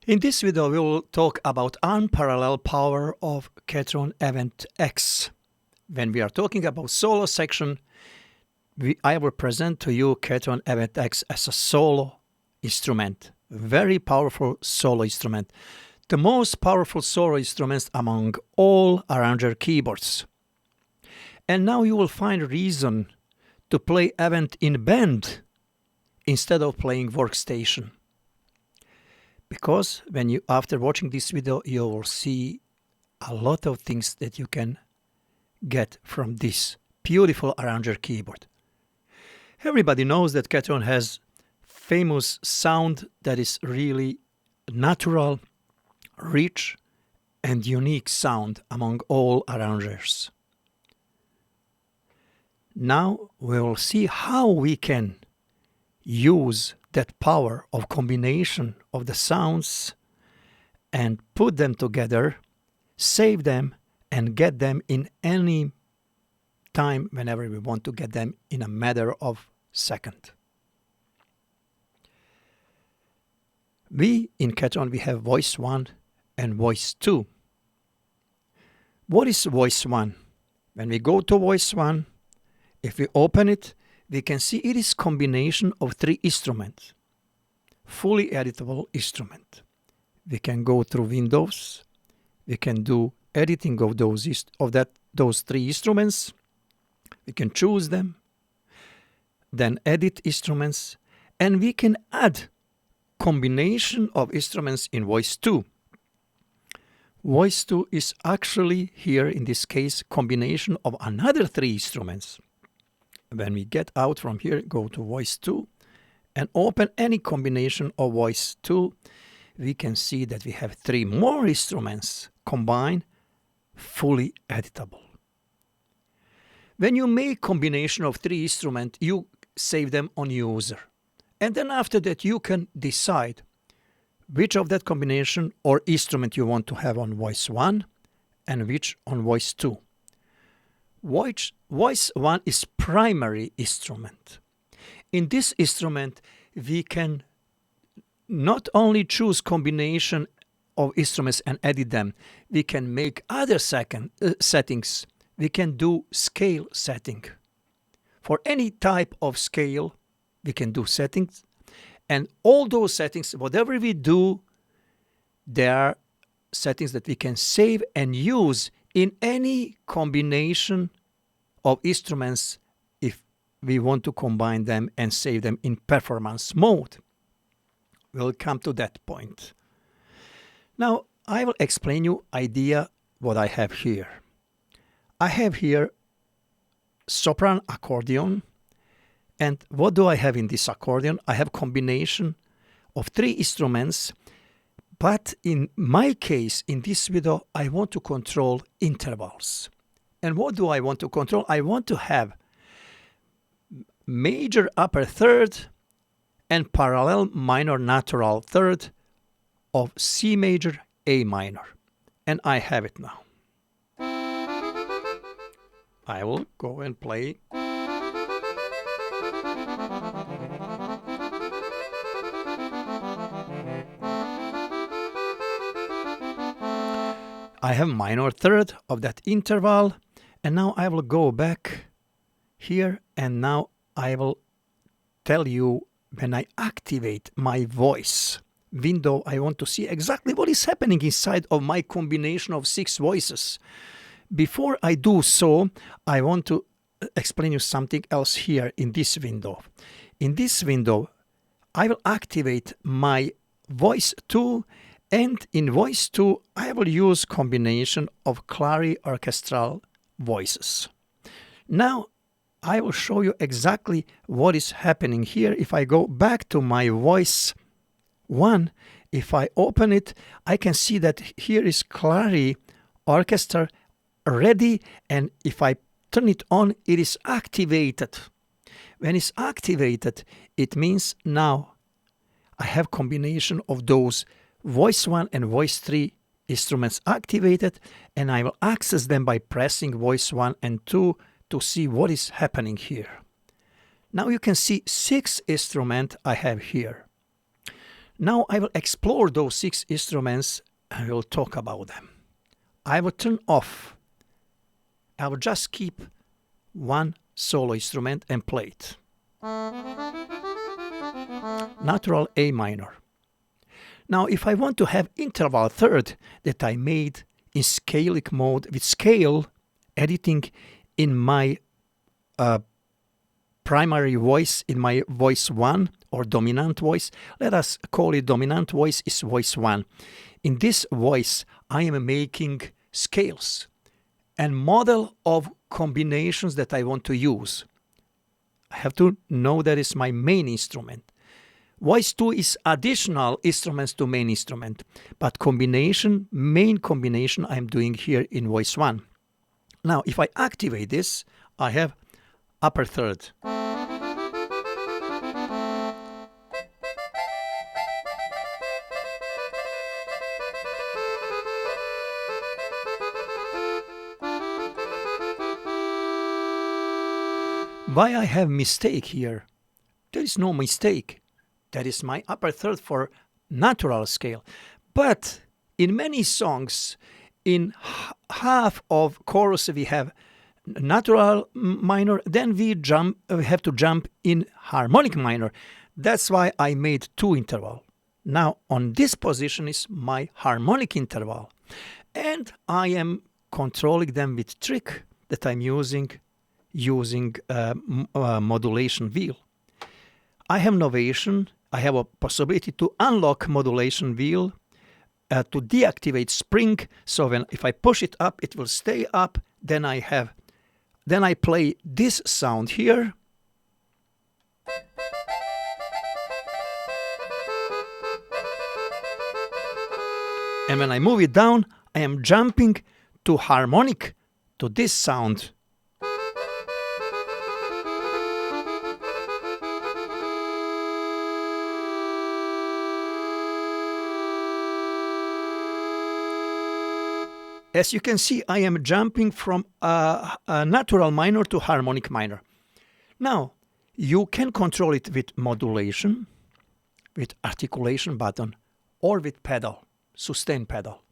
In this video, we will talk about unparalleled power of Ketron Event X. When we are talking about solo section, I will present to you Ketron Event X as a solo instrument. Very powerful solo instrument. The most powerful solo instruments among all arranger keyboards. And now you will find a reason to play Event in band instead of playing workstation. Because after watching this video, you will see a lot of things that you can get from this beautiful arranger keyboard. Everybody knows that Ketron has famous sound that is really natural, rich, and unique sound among all arrangers. Now we will see how we can use that power of combination of the sounds and put them together, save them, and get them in any time whenever we want to get them in a matter of second. In Ketron we have voice 1 and voice 2. What is voice 1? When we go to voice 1, if we open it, we can see it is combination of 3 instruments. Fully editable instrument. We can go through Windows. We can do editing of those 3 instruments. We can choose them. Then edit instruments. And we can add combination of instruments in voice 2. Voice 2 is actually here in this case combination of another 3 instruments. When we get out from here, go to voice 2 and open any combination of voice 2, we can see that we have 3 more instruments combined, fully editable. When you make combination of 3 instruments, you save them on user. And then after that, you can decide which of that combination or instrument you want to have on voice 1 and which on voice 2. Voice 1 is primary instrument. In this instrument, we can not only choose combination of instruments and edit them, we can make other settings. We can do scale setting. For any type of scale, we can do settings. And all those settings, whatever we do, there are settings that we can save and use in any combination of instruments if we want to combine them and save them in performance mode. We'll come to that point. Now I will explain you idea what I have here. I have here sopran accordion, and what do I have in this accordion? I have combination of 3 instruments. But in my case, in this video, I want to control intervals. And what do I want to control? I want to have major upper third and parallel minor natural third of C major, A minor. And I have it now. I will go and play. I have minor third of that interval, and now I will go back here, and now I will tell you when I activate my voice window, I want to see exactly what is happening inside of my combination of 6 voices. Before I do so, I want to explain you something else here in this window. In this window, I will activate my voice 2. And in voice 2, I will use combination of clari orchestral voices. Now, I will show you exactly what is happening here. If I go back to my voice 1, if I open it, I can see that here is clari orchestra ready, and if I turn it on, it is activated. When it's activated, it means now I have combination of those voice 1 and voice 3 instruments activated, and I will access them by pressing voice 1 and 2 to see what is happening here. Now you can see 6 instruments I have here. Now I will explore those 6 instruments and we'll talk about them. I will turn off. I will just keep one solo instrument and play it. Natural A minor. Now if I want to have interval third that I made in scalic mode with scale editing in my primary voice, in my voice 1 or dominant voice, let us call it dominant voice is voice 1. In this voice I am making scales and model of combinations that I want to use. I have to know that is my main instrument. Voice 2 is additional instruments to main instrument, but combination, main combination I'm doing here in voice 1. Now if I activate this, I have upper third. Why I have mistake here? There is no mistake. That is my upper third for natural scale. But in many songs, in half of chorus we have natural minor, then we have to jump in harmonic minor. That's why I made 2 interval. Now on this position is my harmonic interval. And I am controlling them with trick that I'm using modulation wheel. I have novation. I have a possibility to unlock modulation wheel to deactivate spring. So if I push it up, it will stay up. Then I play this sound here. And when I move it down, I am jumping to harmonic to this sound. As you can see, I am jumping from a natural minor to harmonic minor. Now, you can control it with modulation, with articulation button, or with pedal, sustain pedal.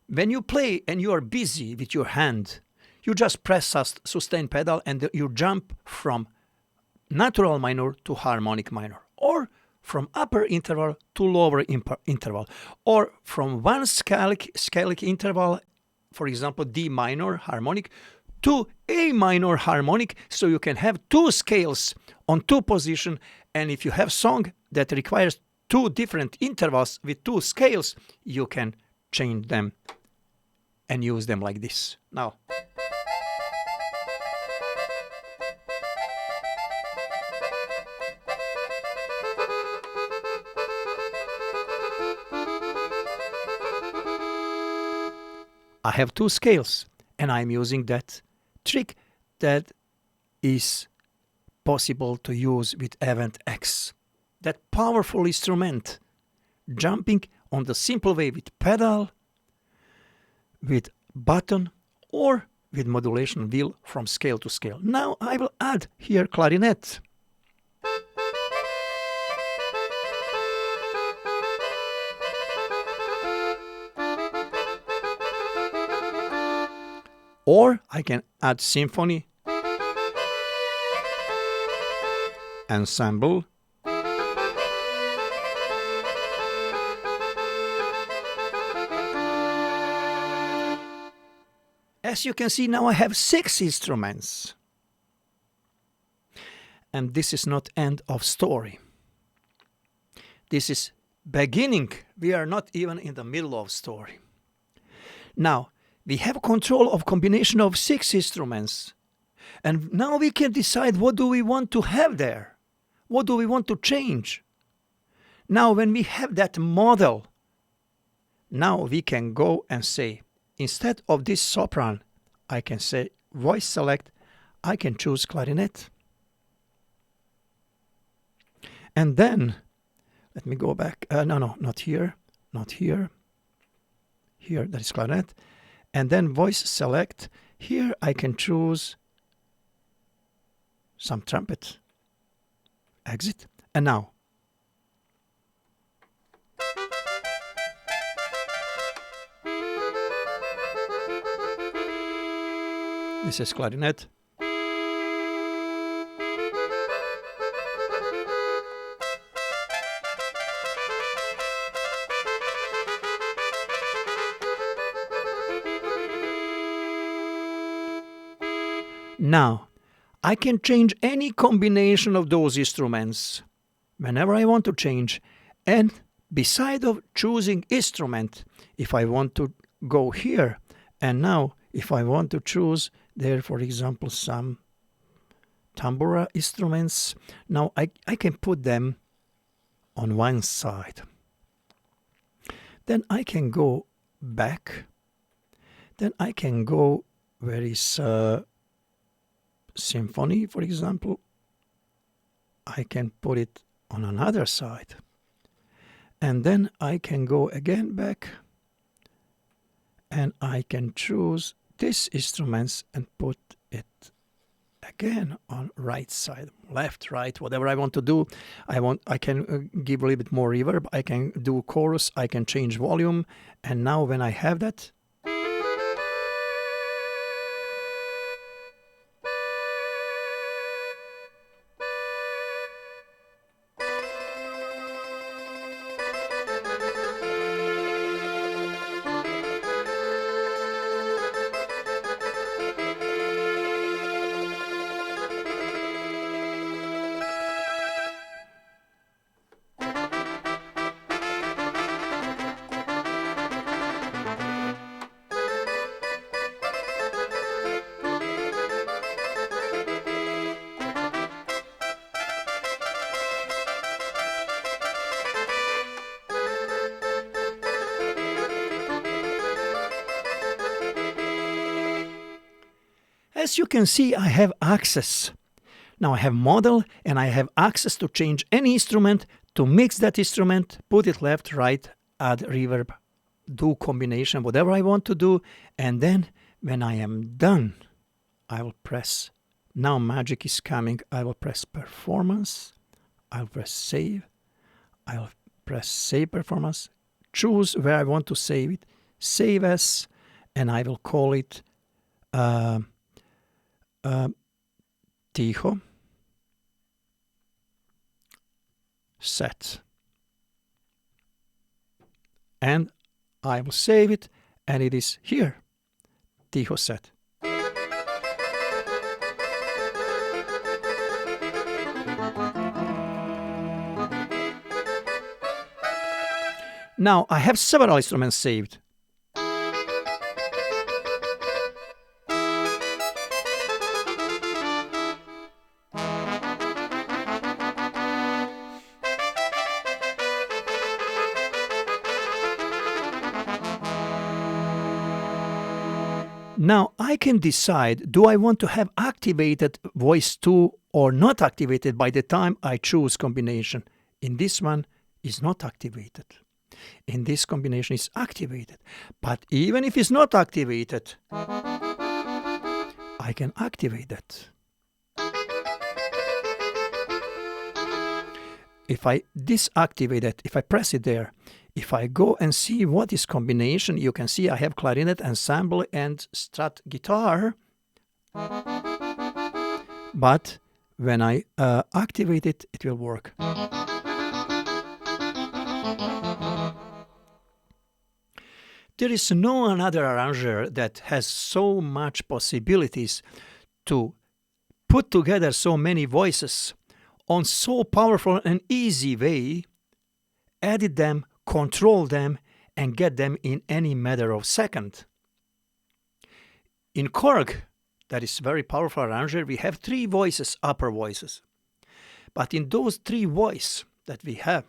When you play and you are busy with your hand, you just press sustain pedal and you jump from natural minor to harmonic minor, or from upper interval to lower interval, or from one scalic interval, for example D minor harmonic, to A minor harmonic, so you can have 2 scales on 2 positions. And if you have song that requires 2 different intervals with 2 scales, you can change them and use them like this. Now I have 2 scales, and I'm using that trick that is possible to use with Event X. That powerful instrument, jumping on the simple way with pedal, with button, or with modulation wheel from scale to scale. Now I will add here clarinet. Or I can add symphony, ensemble, as you can see, now I have 6 instruments. And this is not end of story. This is beginning. We are not even in the middle of story. Now, we have control of combination of 6 instruments. And now we can decide what do we want to have there. What do we want to change? Now when we have that model, now we can go and say, instead of this sopran, I can say voice select, I can choose clarinet. And then, let me go back. No, not here, not here. Here, that is clarinet. And then voice select. Here I can choose some trumpet. Exit. And now This is clarinet. Now, I can change any combination of those instruments whenever I want to change. And beside of choosing instrument, if I want to go here, and now if I want to choose there, for example, some tambura instruments, now I can put them on one side. Then I can go back. Then I can go where is symphony, for example. I can put it on another side. And then I can go again back. And I can choose these instruments and put it again on right side, left, right, whatever I want to do. I can give a little bit more reverb. I can do chorus. I can change volume. And now when I have that, as you can see, I have access. Now I have model and I have access to change any instrument, to mix that instrument, put it left, right, add reverb, do combination, whatever I want to do. And then when I am done, I will press, now magic is coming, I will press performance, I'll press save, I'll press save performance, choose where I want to save it, save as, and I will call it Tiho set, and I will save it, and it is here, Tiho set. Now I have several instruments saved. Now I can decide, do I want to have activated voice 2 or not activated by the time I choose combination. In this one is not activated. In this combination is activated. But even if it's not activated, I can activate that. If I disactivate it, if I press it there, if I go and see what is combination, you can see I have clarinet, ensemble, and strat guitar. But when I activate it, it will work. There is no another arranger that has so much possibilities to put together so many voices on so powerful and easy way, edit them, control them, and get them in any matter of second. In Korg, that is very powerful arranger, we have 3 voices, upper voices. But in those 3 voices that we have,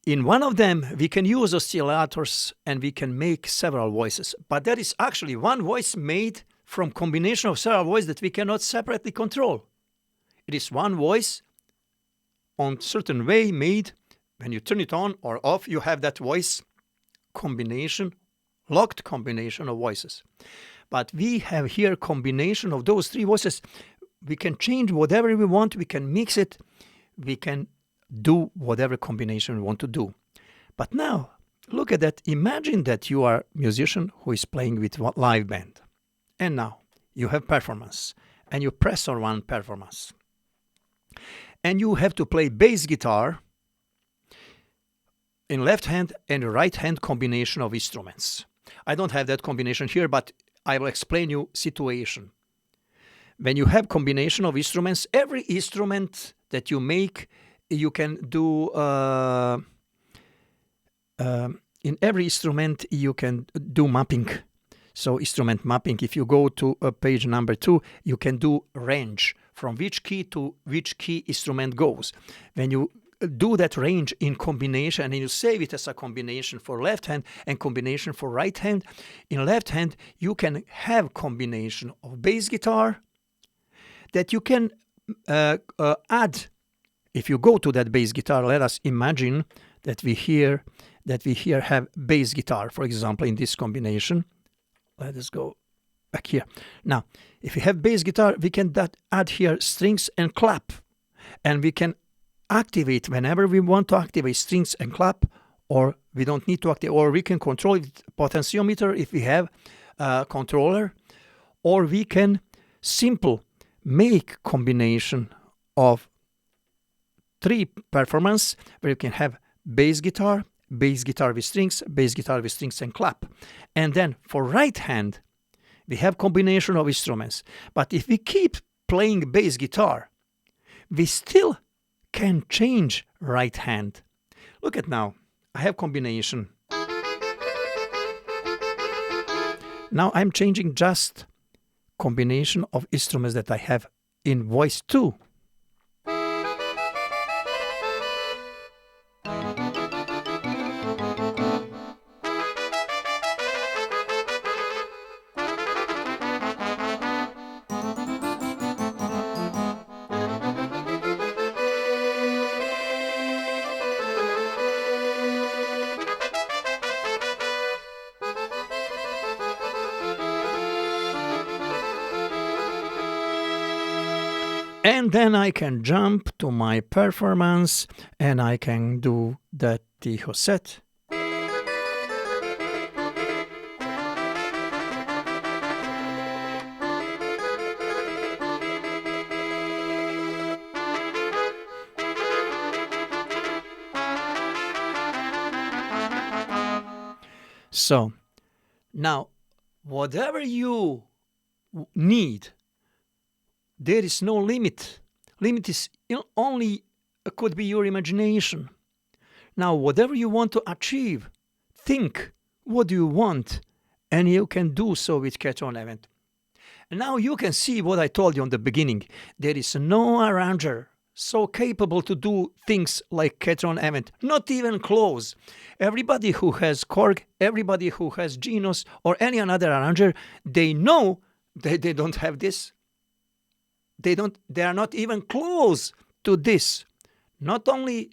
in one of them we can use oscillators and we can make several voices. But that is actually one voice made from combination of several voices that we cannot separately control. It is one voice on certain way made. When you turn it on or off, you have that voice combination, locked combination of voices. But we have here combination of those 3 voices. We can change whatever we want. We can mix it. We can do whatever combination we want to do. But now, look at that. Imagine that you are a musician who is playing with a live band. And now you have performance, and you press on one performance. And you have to play bass guitar in left hand and right hand combination of instruments. I don't have that combination here, but I will explain you situation. When you have combination of instruments, every instrument that you make, you can do in every instrument you can do mapping. So instrument mapping, if you go to page number 2, you can do range from which key to which key instrument goes. When you do that range in combination and you save it as a combination for left hand and combination for right hand, in left hand you can have combination of bass guitar that you can add. If you go to that bass guitar, let us imagine that we here have bass guitar, for example, in this combination. Let us go back here. Now, if we have bass guitar, we can add here strings and clap. And we can activate whenever we want to activate strings and clap, or we don't need to activate, or we can control it potentiometer if we have a controller, or we can simple make combination of 3 performance where you can have bass guitar with strings and clap. And then for right hand, we have combination of instruments. But if we keep playing bass guitar, we still can change right hand. Look at now, I have combination. Now I'm changing just combination of instruments that I have in voice 2. And then I can jump to my performance and I can do that Tiho set. So now, whatever you need, there is no limit. Limit is only could be your imagination. Now, whatever you want to achieve, think what do you want, and you can do so with Ketron event. And now you can see what I told you in the beginning. There is no arranger so capable to do things like Ketron event, not even close. Everybody who has Korg, everybody who has Genos or any another arranger, they know that they don't have this. They are not even close to this. Not only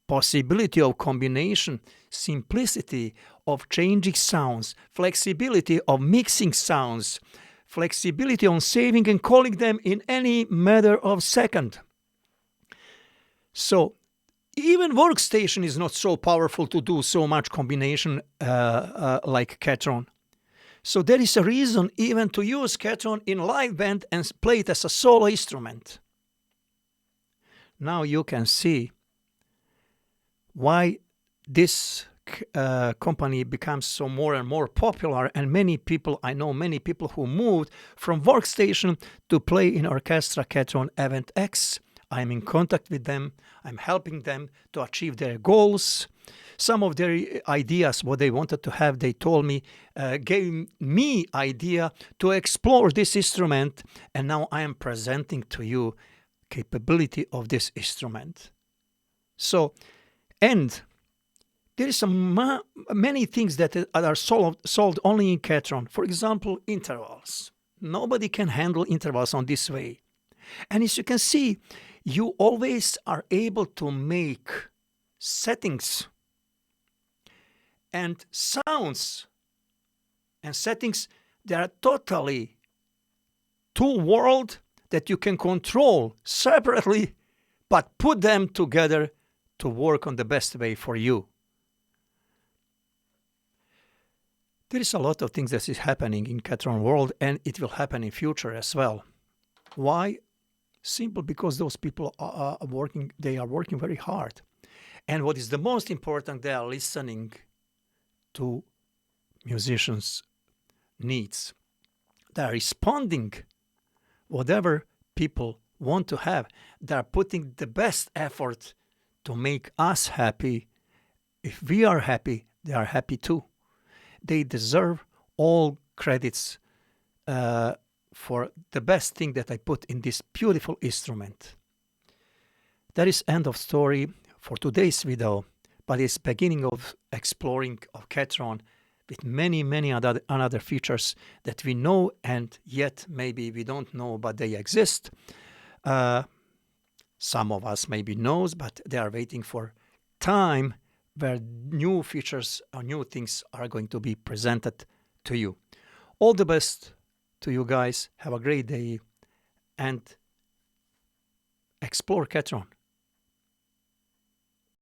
possibility of combination, simplicity of changing sounds, flexibility of mixing sounds, flexibility on saving and calling them in any matter of second. So even workstation is not so powerful to do so much combination like Ketron. So there is a reason even to use Ketron in live band and play it as a solo instrument. Now you can see why this company becomes so more and more popular, and many people, I know many people who moved from workstation to play in orchestra Ketron Event X. I'm in contact with them. I'm helping them to achieve their goals. Some of their ideas, what they wanted to have, they told me, gave me idea to explore this instrument, and now I am presenting to you capability of this instrument. So, and there is many things that are solved only in Ketron. For example, intervals. Nobody can handle intervals on this way. And as you can see, you always are able to make settings and sounds and settings that are totally two worlds that you can control separately, but put them together to work on the best way for you. There is a lot of things that is happening in Ketron world, and it will happen in future as well. Why? Simple, because those people are working. They are working very hard, and what is the most important, they are listening to musicians' needs. They are responding whatever people want to have. They are putting the best effort to make us happy. If we are happy, they are happy too. They deserve all credits for the best thing that I put in this beautiful instrument. That is end of story for today's video, but it's beginning of exploring of Ketron with many other features that we know and yet maybe we don't know, but they exist. Some of us maybe knows, but they are waiting for time where new features or new things are going to be presented to you. All the best to you guys. Have a great day and explore Ketron.